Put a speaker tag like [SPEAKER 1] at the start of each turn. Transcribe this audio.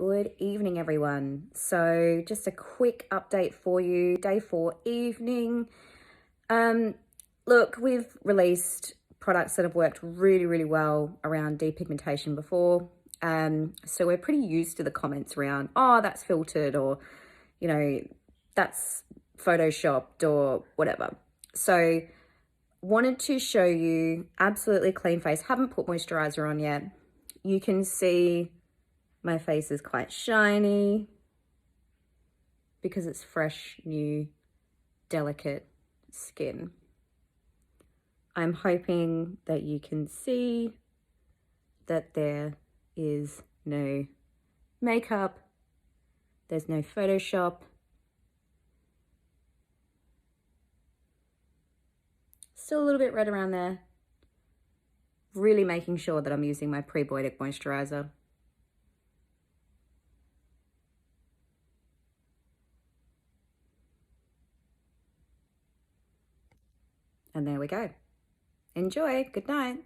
[SPEAKER 1] Good evening, everyone. So just a quick update for you. Day 4 evening. Look, we've released products that have worked really well around depigmentation before. So we're pretty used to the comments around, oh, that's filtered, or, you know, that's photoshopped or whatever. So wanted to show you absolutely clean face. Haven't put moisturizer on yet. You can see my face is quite shiny because it's fresh, new, delicate skin. I'm hoping that you can see that there is no makeup, there's no Photoshop. Still a little bit red around there. Really making sure that I'm using my prebiotic moisturizer. And there we go. Enjoy. Good night.